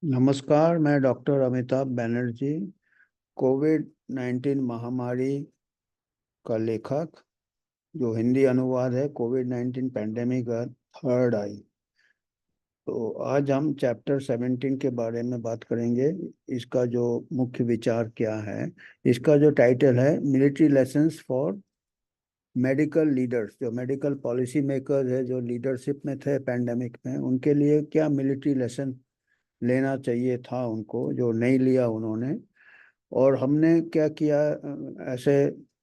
नमस्कार, मैं doctor Amitabh Banerjee, Covid 19 महामारी का लेखक, जो हिंदी अनुवाद है कोविड 19 पैंडेमिक का थर्ड आई। तो आज हम चैप्टर 17 के बारे में बात करेंगे। इसका जो मुख्य विचार क्या है, इसका जो टाइटल है military lessons for medical leaders. जो मेडिकल पॉलिसी मेकर्स है, जो लीडरशिप में थे पैंडेमिक में, उनके लिए क्या मिलिट्री लेसन लेना चाहिए था उनको, जो नहीं लिया उन्होंने। और हमने क्या किया, ऐसे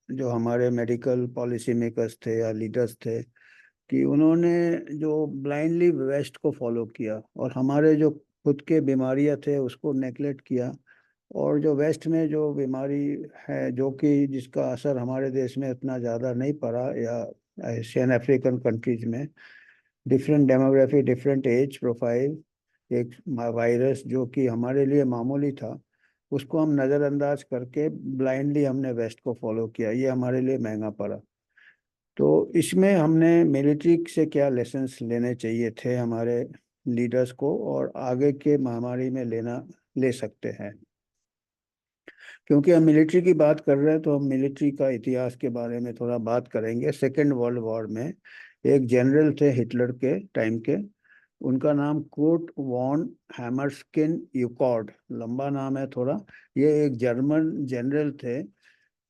जो हमारे मेडिकल पॉलिसी मेकर्स थे या लीडर्स थे, कि उन्होंने जो ब्लाइंडली वेस्ट को फॉलो किया और हमारे जो खुद के बीमारियां थे उसको नेगलेक्ट किया। और जो वेस्ट में जो बीमारी है, जो कि जिसका असर हमारे देश में इतना ज़्यादा नहीं पड़ा, या एशियन अफ्रीकन कंट्रीज में, different demography, different age profile, एक वायरस जो कि हमारे लिए मामूली था, उसको हम नज़रअंदाज करके ब्लाइंडली हमने वेस्ट को फॉलो किया। ये हमारे लिए महंगा पड़ा। तो इसमें हमने मिलिट्री से क्या लेसन्स लेने चाहिए थे हमारे लीडर्स को, और आगे के महामारी में ले सकते हैं। क्योंकि हम मिलिट्री की बात कर रहे हैं तो हम मिलिट्री का इतिहास के बारे में थोड़ा बात करेंगे। सेकेंड वर्ल्ड वॉर में एक जनरल थे हिटलर के टाइम के, उनका नाम कुर्ट वॉन हैमरस्किन यूकॉर्ड, लंबा नाम है थोड़ा। ये एक जर्मन जनरल थे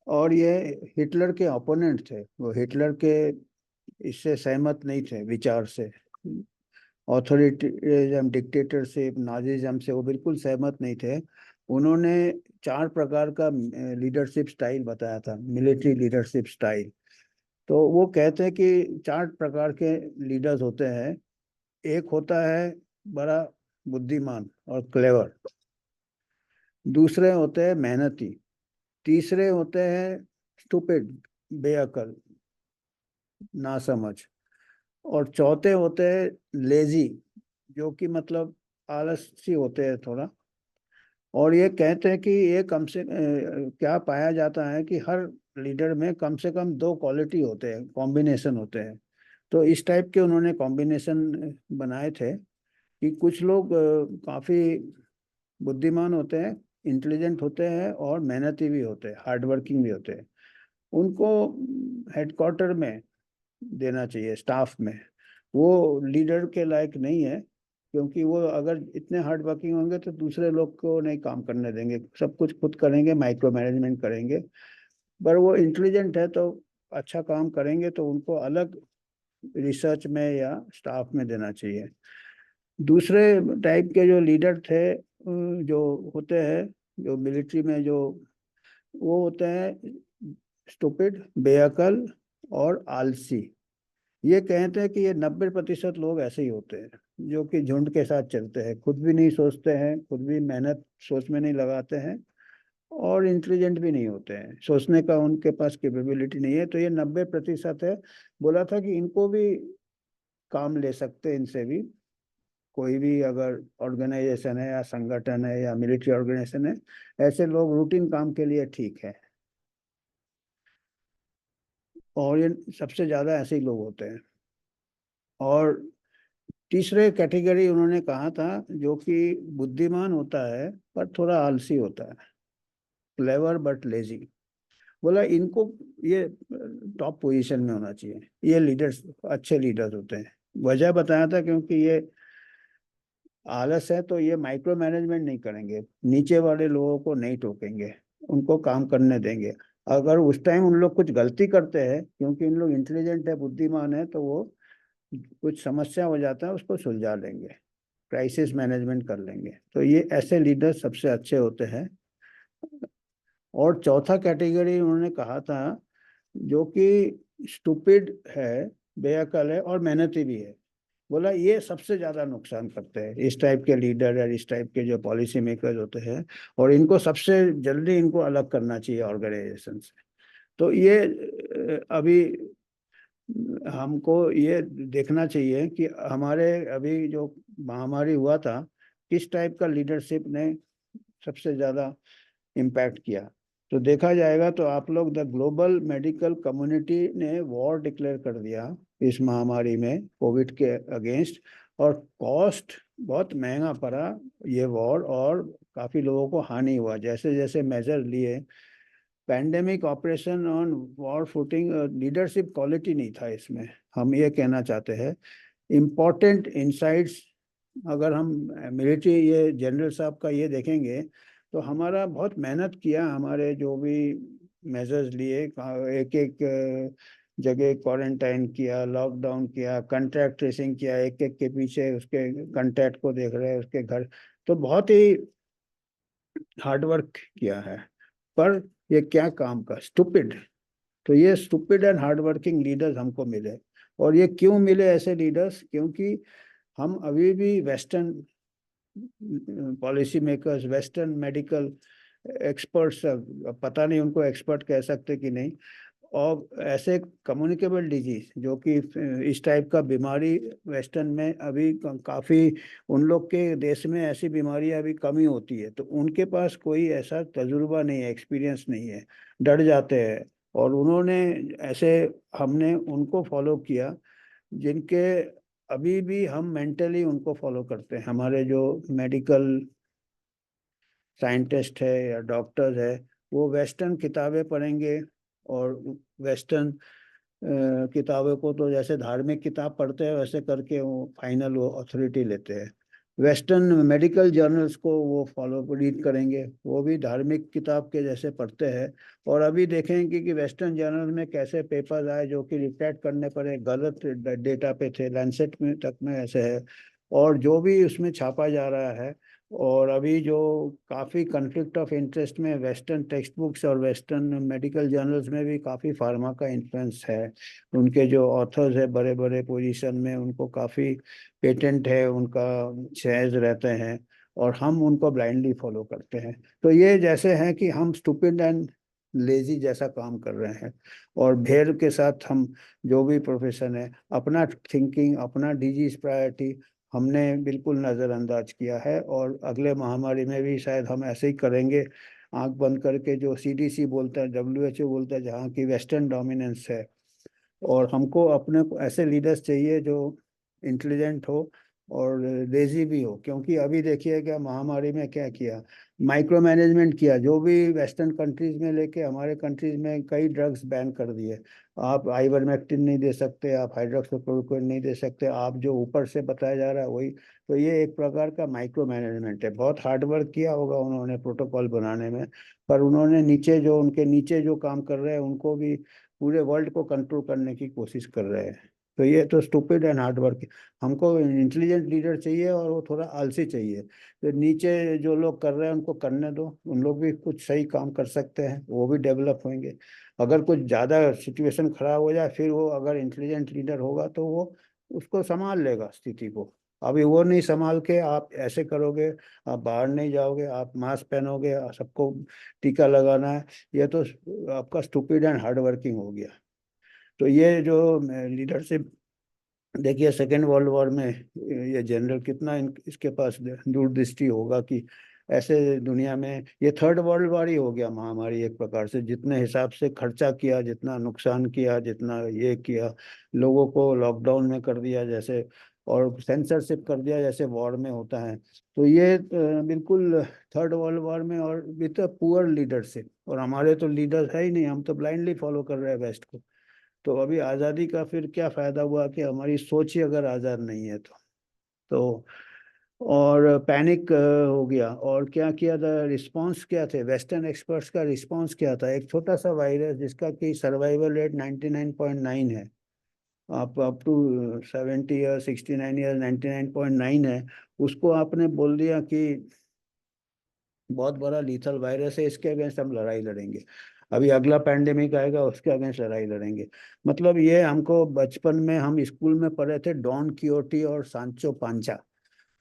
और ये हिटलर के ओपोनेंट थे। वो हिटलर के इससे सहमत नहीं थे, विचार से, ऑथोरिटेरिज्म, डिक्टेटरशिप, नाजिज्म से वो बिल्कुल सहमत नहीं थे। उन्होंने चार प्रकार का लीडरशिप स्टाइल बताया था, मिलिट्री लीडरशिप स्टाइल। तो वो कहते हैं कि चार प्रकार के लीडर्स होते हैं। एक होता है बड़ा बुद्धिमान और क्लेवर, दूसरे होते हैं मेहनती, तीसरे होते हैं स्टूपिड, बेअकल, नासमझ, और चौथे होते हैं लेजी, जो कि मतलब आलसी होते हैं थोड़ा। और ये कहते हैं कि ये कम से क्या पाया जाता है कि हर लीडर में कम से कम दो क्वालिटी होते हैं, कॉम्बिनेशन होते हैं। तो इस टाइप के उन्होंने कॉम्बिनेशन बनाए थे कि कुछ लोग काफ़ी बुद्धिमान होते हैं, इंटेलिजेंट होते हैं और मेहनती भी होते हैं, हार्ड वर्किंग भी होते हैं। उनको हेडक्वार्टर में देना चाहिए, स्टाफ में। वो लीडर के लायक नहीं है, क्योंकि वो अगर इतने हार्ड वर्किंग होंगे तो दूसरे लोग को नहीं काम करने देंगे, सब कुछ खुद करेंगे, माइक्रो मैनेजमेंट करेंगे। पर वो इंटेलिजेंट है तो अच्छा काम करेंगे, तो उनको अलग रिसर्च में या स्टाफ में देना चाहिए। दूसरे टाइप के जो लीडर थे, जो होते हैं, जो मिलिट्री में जो, वो होते हैं स्टूपिड, बेअकल और आलसी। ये कहते हैं कि ये 90% लोग ऐसे ही होते हैं, जो कि झुंड के साथ चलते हैं, खुद भी नहीं सोचते हैं, खुद भी मेहनत सोच में नहीं लगाते हैं, और इंटेलिजेंट भी नहीं होते हैं, सोचने का उनके पास कैपेबिलिटी नहीं है। तो ये 90% है। बोला था कि इनको भी काम ले सकते हैं, इनसे भी कोई भी अगर ऑर्गेनाइजेशन है या संगठन है या मिलिट्री ऑर्गेनाइजेशन है, ऐसे लोग रूटीन काम के लिए ठीक है। और ये सबसे ज्यादा ऐसे ही लोग होते हैं। और तीसरे कैटेगरी उन्होंने कहा था, जो कि बुद्धिमान होता है पर थोड़ा आलसी होता है, क्लेवर बट लेजी। बोला इनको ये टॉप पोजीशन में होना चाहिए, ये लीडर्स अच्छे लीडर्स होते हैं। वजह बताया था, क्योंकि ये आलस है तो ये माइक्रो मैनेजमेंट नहीं करेंगे, नीचे वाले लोगों को नहीं टोकेंगे, उनको काम करने देंगे। अगर उस टाइम उन लोग कुछ गलती करते हैं, क्योंकि इन लोग इंटेलिजेंट है, बुद्धिमान है, तो वो कुछ समस्या हो जाता है उसको सुलझा लेंगे, क्राइसिस मैनेजमेंट कर लेंगे। तो ये ऐसे लीडर सबसे अच्छे होते हैं। और चौथा कैटेगरी उन्होंने कहा था, जो कि स्टूपिड है, बेअकल है और मेहनती भी है। बोला ये सबसे ज्यादा नुकसान करते हैं, इस टाइप के लीडर या इस टाइप के जो पॉलिसी मेकर्स होते हैं, और इनको सबसे जल्दी इनको अलग करना चाहिए ऑर्गेनाइजेशन से। तो ये अभी हमको ये देखना चाहिए कि हमारे अभी जो महामारी हुआ था, किस टाइप का लीडरशिप ने सबसे ज्यादा इम्पैक्ट किया। तो देखा जाएगा तो आप लोग, द ग्लोबल मेडिकल कम्युनिटी ने वॉर डिक्लेयर कर दिया इस महामारी में, कोविड के अगेंस्ट। और कॉस्ट बहुत महंगा पड़ा ये वॉर, और काफी लोगों को हानि हुआ जैसे जैसे मेजर लिए। Pandemic operation on war footing, leadership quality नहीं था इसमें, हम ये कहना चाहते हैं। इम्पोर्टेंट इंसाइट्स, अगर हम मिलिट्री ये जनरल साहब का ये देखेंगे तो हमारा बहुत मेहनत किया, हमारे जो भी मेजर्स लिए, एक एक जगह क्वारंटाइन किया, लॉकडाउन किया, कंटैक्ट ट्रेसिंग किया, एक एक के पीछे उसके कंटैक्ट को देख रहे हैं, उसके घर। तो बहुत ही हार्ड वर्क किया है, पर ये क्या काम का, स्टूपिड। तो ये stupid and hard working leaders हमको मिले। और ये क्यों मिले ऐसे लीडर्स? क्योंकि हम अभी भी western policy makers, western medical experts, पता नहीं उनको एक्सपर्ट कह सकते कि नहीं, और ऐसे कम्युनिकेबल डिजीज जो कि इस टाइप का बीमारी वेस्टर्न में अभी काफ़ी, उन लोग के देश में ऐसी बीमारियां अभी कमी होती है, तो उनके पास कोई ऐसा तजुर्बा नहीं है, एक्सपीरियंस नहीं है, डर जाते हैं। और उन्होंने ऐसे, हमने उनको फॉलो किया जिनके, अभी भी हम मेंटली उनको फॉलो करते हैं। हमारे जो मेडिकल साइंटिस्ट है या डॉक्टर्स है, वो वेस्टर्न किताबें पढ़ेंगे, और वेस्टर्न किताबों को तो जैसे धार्मिक किताब पढ़ते हैं वैसे करके वो फाइनल वो अथॉरिटी लेते हैं। वेस्टर्न मेडिकल जर्नल्स को वो फॉलो रीड करेंगे, वो भी धार्मिक किताब के जैसे पढ़ते हैं। और अभी देखेंगे कि वेस्टर्न जर्नल में कैसे पेपर्स आए जो कि रिट्रैक्ट करने पड़े, गलत डेटा पे थे, लैंसेट में तक में ऐसे है। और जो भी उसमें छापा जा रहा है, और अभी जो काफ़ी कन्फ्लिक्ट ऑफ इंटरेस्ट में वेस्टर्न टेक्स्ट बुक्स और वेस्टर्न मेडिकल जर्नल्स में भी काफ़ी फार्मा का इन्फ्लुएंस है। उनके जो ऑथर्स है बड़े बड़े पोजीशन में, उनको काफ़ी पेटेंट है, उनका शेयर्स रहते हैं, और हम उनको ब्लाइंडली फॉलो करते हैं। तो ये जैसे हैं कि हम स्टूपिड एंड लेजी जैसा काम कर रहे हैं। और भेड़ के साथ हम, जो भी प्रोफेशन है, अपना थिंकिंग, अपना डिजीज प्रायोरिटी हमने बिल्कुल नज़रअंदाज किया है। और अगले महामारी में भी शायद हम ऐसे ही करेंगे, आंख बंद करके, जो सीडीसी बोलता है, डब्ल्यूएचओ बोलता है, जहाँ की वेस्टर्न डोमिनेंस है। और हमको अपने को ऐसे लीडर्स चाहिए जो इंटेलिजेंट हो और लेजी भी हो। क्योंकि अभी देखिए क्या महामारी में क्या किया, माइक्रो मैनेजमेंट किया, जो भी वेस्टर्न कंट्रीज में लेके हमारे कंट्रीज में कई ड्रग्स बैन कर दिए। आप आइवरमेक्टिन नहीं दे सकते, आप हाइड्रोक्सीक्लोरोक्विन नहीं दे सकते, आप जो ऊपर से बताया जा रहा है वही। तो ये एक प्रकार का माइक्रो मैनेजमेंट है। बहुत हार्ड वर्क किया होगा उन्होंने प्रोटोकॉल बनाने में, पर उन्होंने नीचे जो, उनके नीचे जो काम कर रहे हैं उनको भी पूरे वर्ल्ड को कंट्रोल करने की कोशिश कर रहे हैं। तो ये तो स्टूपिड एंड हार्ड वर्क। हमको इंटेलिजेंट लीडर चाहिए, और वो थोड़ा आलसी चाहिए। तो नीचे जो लोग कर रहे हैं उनको करने दो, उन लोग भी कुछ सही काम कर सकते हैं, वो भी डेवलप होंगे। अगर कुछ ज़्यादा सिचुएशन खराब हो जाए, फिर वो अगर इंटेलिजेंट लीडर होगा तो वो उसको संभाल लेगा स्थिति को। अभी वो नहीं संभाल के आप ऐसे करोगे, आप बाहर नहीं जाओगे, आप मास्क पहनोगे, सबको टीका लगाना है, ये तो आपका स्टूपिड एंड हार्ड वर्किंग हो गया। तो ये जो लीडरशिप, देखिए सेकेंड वर्ल्ड वॉर में ये जनरल कितना इसके पास दूरदृष्टि होगा कि ऐसे दुनिया में, ये थर्ड वर्ल्ड वॉर ही हो गया महामारी एक प्रकार से। जितने हिसाब से खर्चा किया, जितना नुकसान किया, जितना ये किया, लोगों को लॉकडाउन में कर दिया जैसे, और सेंसरशिप कर दिया जैसे वॉर में होता है। तो ये बिल्कुल थर्ड वर्ल्ड वॉर में, और विद पुअर लीडरशिप। और हमारे तो लीडर है ही नहीं, हम तो ब्लाइंडली फॉलो कर रहे हैं वेस्ट को। तो अभी आज़ादी का फिर क्या फायदा हुआ कि हमारी सोच ही अगर आज़ाद नहीं है तो और पैनिक हो गया। और क्या किया था, रिस्पांस क्या थे वेस्टर्न एक्सपर्ट्स का? रिस्पांस क्या था? एक छोटा सा वायरस जिसका कि सर्वाइवल रेट 99.9 है, आप अप टू 70 ईयर, 69 ईयर, 99.9 है, उसको आपने बोल दिया कि बहुत बड़ा लीथल वायरस है, इसके अगेंस्ट हम लड़ाई लड़ेंगे। अभी अगला पैंडेमिक आएगा, उसके अगेंस्ट लड़ाई लड़ेंगे। मतलब ये हमको बचपन में हम स्कूल में पढ़े थे, डॉन कियोटी और सांचो पांचा,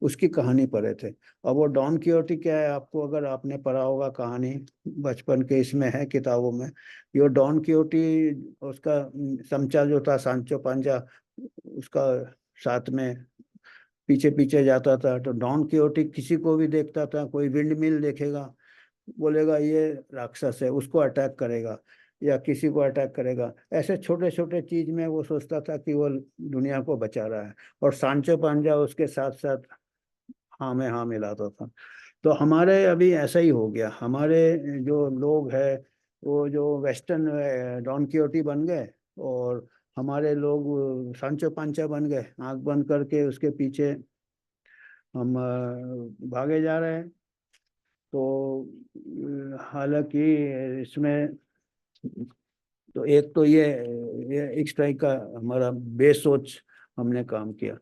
उसकी कहानी पढ़े थे। अब वो डॉन कियोटी क्या है, आपको अगर आपने पढ़ा होगा कहानी, बचपन के इसमें है किताबों में, ये डॉन कियोटी, उसका समचा जो था सांचो पांचा, उसका साथ में पीछे पीछे जाता था। तो डॉन कियोटी किसी को भी देखता था, कोई विंड मिल देखेगा, बोलेगा ये राक्षस है, उसको अटैक करेगा। या किसी को अटैक करेगा। ऐसे छोटे छोटे चीज में वो सोचता था कि वो दुनिया को बचा रहा है, और सांचो पांजा उसके साथ साथ हाँ में हाँ मिलाता था। तो हमारे अभी ऐसा ही हो गया, हमारे जो लोग हैं वो जो वेस्टर्न डॉन कियोटी बन गए, और हमारे लोग सांचो पांचा बन गए, आंख बंद करके उसके पीछे हम भागे जा रहे हैं। तो हालांकि इसमें तो एक तो ये एक स्ट्राइक का हमारा बेसोच हमने काम किया।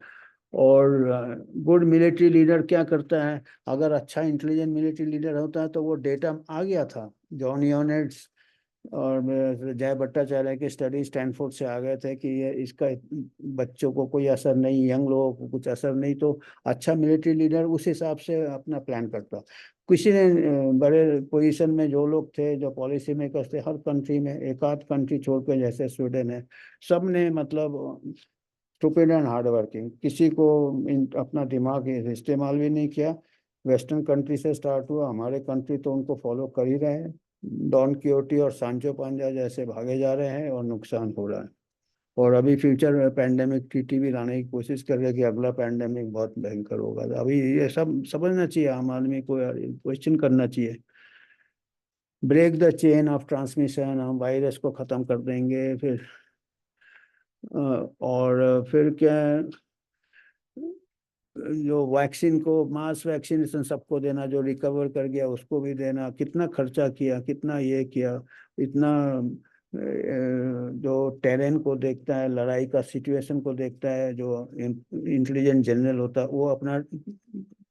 और गुड मिलिट्री लीडर क्या करता है, अगर अच्छा इंटेलिजेंट मिलिट्री लीडर होता है तो वो डेटा आ गया था। जॉन योनेट्स और जय भट्टाचार्य की स्टडी स्टैनफोर्ड से आ गए थे कि ये इसका बच्चों को कोई असर नहीं, यंग लोगों को कुछ असर नहीं। तो अच्छा मिलिट्री लीडर उस हिसाब से अपना प्लान करता। किसी ने बड़े पोजीशन में जो लोग थे, जो पॉलिसी मेकर्स थे हर कंट्री में, एक आध कंट्री छोड़ के जैसे स्वीडन है, सब ने मतलब स्टूपिड एंड हार्ड वर्किंग, किसी को अपना दिमाग इस्तेमाल भी नहीं किया। वेस्टर्न कंट्री से स्टार्ट हुआ, हमारे कंट्री तो उनको फॉलो कर ही रहे हैं। डॉन कियोटी और सांचो पांजा जैसे भागे जा रहे हैं और नुकसान हो रहा है। और अभी फ्यूचर में पैंडेमिक टीटी भी लाने की कोशिश कर रहे हैं कि अगला पैंडेमिक बहुत भयंकर होगा। तो अभी ये सब समझना चाहिए आम आदमी को यार, क्वेश्चन करना चाहिए। Break the chain of transmission, हम वायरस को खत्म कर देंगे फिर और फिर क्या, जो वैक्सीन को मास वैक्सीनेशन सबको देना, जो रिकवर कर गया उसको भी देना, कितना खर्चा किया, कितना ये किया, इतना जो टेरेन को देखता है, लड़ाई का सिचुएशन को देखता है, जो इंटेलिजेंट जनरल होता है वो अपना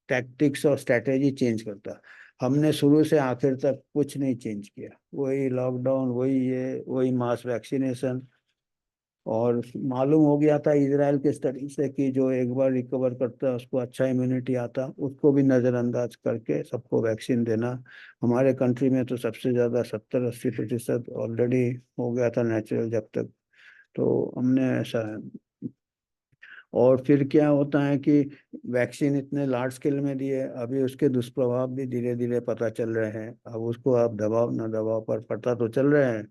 टैक्टिक्स और स्ट्रेटेजी चेंज करता है। हमने शुरू से आखिर तक कुछ नहीं चेंज किया, वही लॉकडाउन, वही ये, वही मास वैक्सीनेशन। और मालूम हो गया था इजराइल के स्टडी से कि जो एक बार रिकवर करता है उसको अच्छा इम्यूनिटी आता, उसको भी नज़रअंदाज करके सबको वैक्सीन देना। हमारे कंट्री में तो सबसे ज़्यादा 70-80% ऑलरेडी हो गया था नेचुरल जब तक। तो हमने ऐसा है। और फिर क्या होता है कि वैक्सीन इतने लार्ज स्केल में दिए, अभी उसके दुष्प्रभाव भी धीरे धीरे पता चल रहे हैं। अब उसको आप दबाव ना दबाव पर पता तो चल रहे हैं।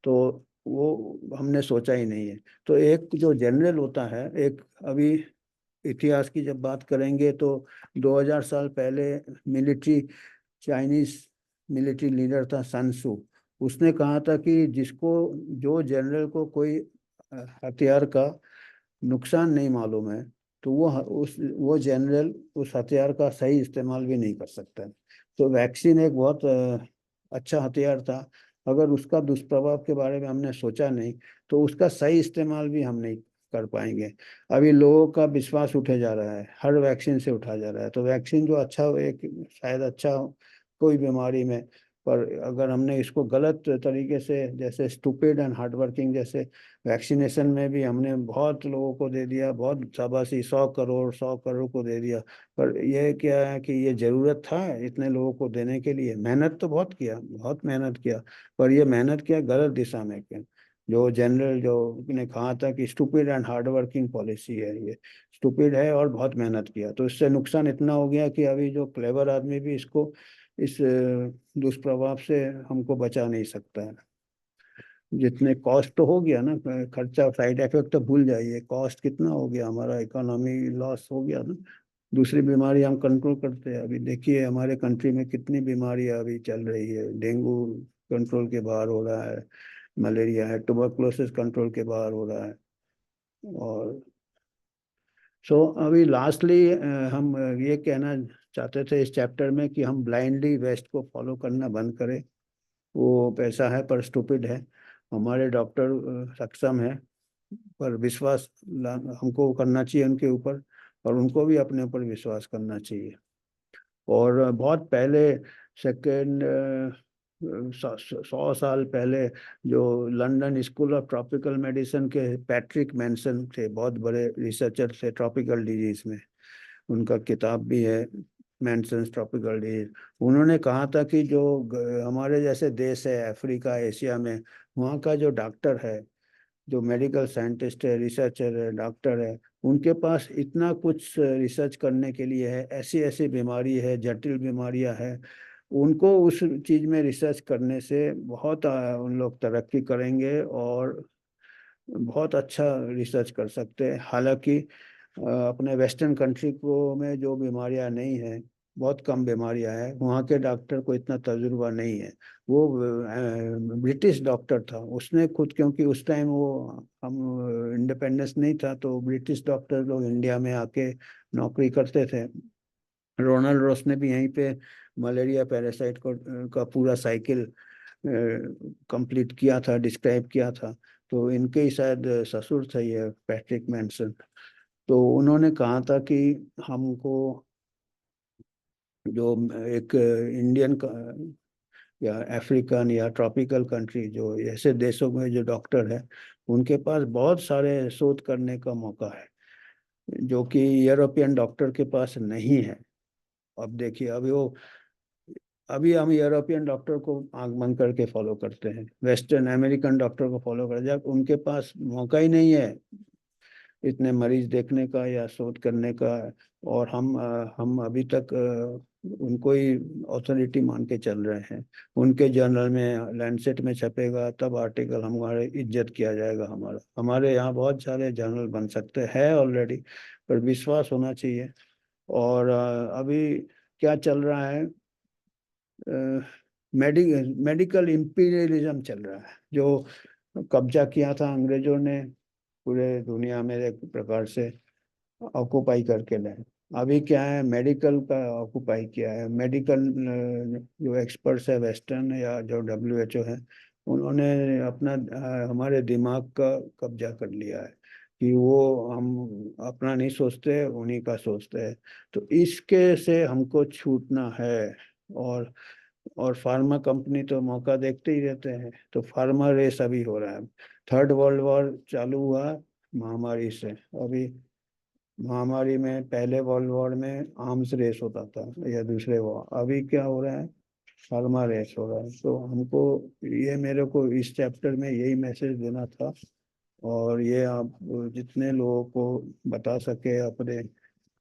तो वो हमने सोचा ही नहीं है। तो एक जो जनरल होता है, एक अभी इतिहास की जब बात करेंगे तो 2000 साल पहले मिलिट्री, चाइनीज मिलिट्री लीडर था सन त्सू। उसने कहा था कि जिसको, जो जनरल को कोई हथियार का नुकसान नहीं मालूम है, तो वो जनरल उस हथियार का सही इस्तेमाल भी नहीं कर सकता है। तो वैक्सीन एक बहुत अच्छा हथियार था। अगर उसका दुष्प्रभाव के बारे में हमने सोचा नहीं, तो उसका सही इस्तेमाल भी हम नहीं कर पाएंगे। अभी लोगों का विश्वास उठे जा रहा है, हर वैक्सीन से उठा जा रहा है। तो वैक्सीन जो अच्छा हो, एक शायद अच्छा हो कोई बीमारी में, पर अगर हमने इसको गलत तरीके से, जैसे स्टूपिड एंड हार्ड वर्किंग जैसे वैक्सीनेशन में भी हमने बहुत लोगों को दे दिया, बहुत शाबाशी, 100 करोड़ 100 करोड़ को दे दिया। पर यह क्या है कि ये जरूरत था इतने लोगों को देने के लिए? मेहनत तो बहुत किया, बहुत मेहनत किया, पर ये मेहनत किया गलत दिशा में किया। जो जनरल जो ने कहा था कि stupid and hard working policy है, ये स्टूपिड है और बहुत मेहनत किया, तो इससे नुकसान इतना हो गया कि अभी जो क्लेवर आदमी भी इसको, इस दुष्प्रभाव से हमको बचा नहीं सकता है। जितने कॉस्ट तो हो गया ना, खर्चा, साइड इफेक्ट तो भूल जाइए, कॉस्ट कितना हो गया, हमारा इकोनॉमी लॉस हो गया ना। दूसरी बीमारी हम कंट्रोल करते हैं, अभी देखिए हमारे कंट्री में कितनी बीमारियां अभी चल रही है। डेंगू कंट्रोल के बाहर हो रहा है, मलेरिया है, ट्यूबरकुलोसिस कंट्रोल के बाहर हो रहा है। और सो अभी लास्टली हम ये कहना चाहते थे इस चैप्टर में कि हम ब्लाइंडली वेस्ट को फॉलो करना बंद करें। वो पैसा है पर स्टूपिड है। हमारे डॉक्टर सक्षम है, पर विश्वास हमको करना चाहिए उनके ऊपर, और उनको भी अपने ऊपर विश्वास करना चाहिए। और बहुत पहले, सेकेंड 100 साल पहले, जो London school of tropical medicine के पैट्रिक मैनसन थे, बहुत बड़े रिसर्चर थे ट्रॉपिकल डिजीज में, उनका किताब भी है मेंशंस ट्रॉपिकल डिजीज। उन्होंने कहा था कि जो हमारे जैसे देश है अफ्रीका एशिया में, वहाँ का जो डॉक्टर है, जो मेडिकल साइंटिस्ट है, रिसर्चर है, डॉक्टर है, उनके पास इतना कुछ रिसर्च करने के लिए है, ऐसी ऐसी बीमारी है, जटिल बीमारियां हैं, उनको उस चीज में रिसर्च करने से बहुत उन लोग तरक्की करेंगे और बहुत अच्छा रिसर्च कर सकते हैं। हालांकि अपने वेस्टर्न कंट्री को में जो बीमारियां नहीं है, बहुत कम बीमारियां हैं, वहाँ के डॉक्टर को इतना तजुर्बा नहीं है। वो ब्रिटिश डॉक्टर था, उसने खुद, क्योंकि उस टाइम वो हम इंडिपेंडेंस नहीं था, तो ब्रिटिश डॉक्टर लोग इंडिया में आके नौकरी करते थे। रोनाल्ड रॉस ने भी यहीं पे मलेरिया पैरासाइट को का पूरा साइकिल कंप्लीट किया था, डिस्क्राइब किया था। तो इनके ही शायद ससुर थे ये पैट्रिक मैनसन। तो उन्होंने कहा था कि हमको जो एक इंडियन या अफ्रीकन या ट्रॉपिकल कंट्री, जो ऐसे देशों में जो डॉक्टर है, उनके पास बहुत सारे शोध करने का मौका है जो कि यूरोपियन डॉक्टर के पास नहीं है। अब देखिए, अभी हम यूरोपियन डॉक्टर को आंख बंद करके फॉलो करते हैं, वेस्टर्न अमेरिकन डॉक्टर को फॉलो करते हैं, जब उनके पास मौका ही नहीं है इतने मरीज देखने का या शोध करने का। और हम अभी तक उनको ही अथॉरिटी मान के चल रहे हैं। उनके जर्नल में, लैंडसेट में छपेगा तब आर्टिकल हमारे इज्जत किया जाएगा। हमारे यहाँ बहुत सारे जर्नल बन सकते हैं ऑलरेडी, पर विश्वास होना चाहिए। और अभी क्या चल रहा है, मेडिकल इंपीरियलिज्म चल रहा है, जो कब्जा किया था अंग्रेजों ने पूरे दुनिया में एक प्रकार से ऑक्युपाई करके ले। अभी क्या है, मेडिकल का ऑक्युपाई किया है। मेडिकल जो एक्सपर्ट्स है वेस्टर्न या जो WHO है, उन्होंने अपना हमारे दिमाग का कब्जा कर लिया है कि वो हम अपना नहीं सोचते, उन्हीं का सोचते हैं। तो इसके से हमको छूटना है। और फार्मा कंपनी तो मौका देखते ही रहते हैं, तो फार्मा रेस अभी हो रहा है। थर्ड वर्ल्ड वॉर चालू हुआ महामारी से। अभी महामारी में, पहले वर्ल्ड वॉर में आर्म्स रेस होता था या दूसरे वॉर, अभी क्या हो रहा है, फार्मा रेस हो रहा है। तो हमको, ये मेरे को इस चैप्टर में यही मैसेज देना था। और ये आप जितने लोगों को बता सके अपने,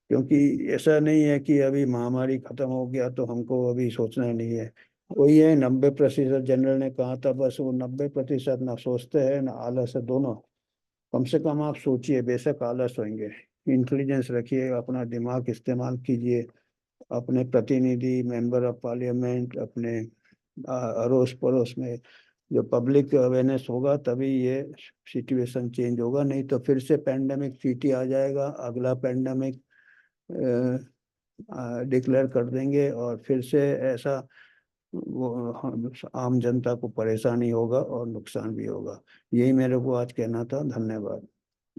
क्योंकि ऐसा नहीं है कि अभी महामारी खत्म हो गया तो हमको अभी सोचना नहीं है। वही है, 90% जनरल ने कहा था, बस वो 90% ना सोचते हैं ना आलस है, दोनों। कम से कम आप सोचिए, बेशक आलस होंगे, इंटेलिजेंस रखिए, अपना दिमाग इस्तेमाल कीजिए। अपने प्रतिनिधि, मेंबर ऑफ पार्लियामेंट, अपने अड़ोस पड़ोस में जो पब्लिक अवेयरनेस होगा तभी ये सिचुएशन चेंज होगा। नहीं तो फिर से पैंडेमिक चीटी आ जाएगा, अगला पैंडेमिक डिक्लेयर कर देंगे और फिर से ऐसा आम जनता को परेशानी होगा और नुकसान भी होगा। यही मेरे को आज कहना था। धन्यवाद।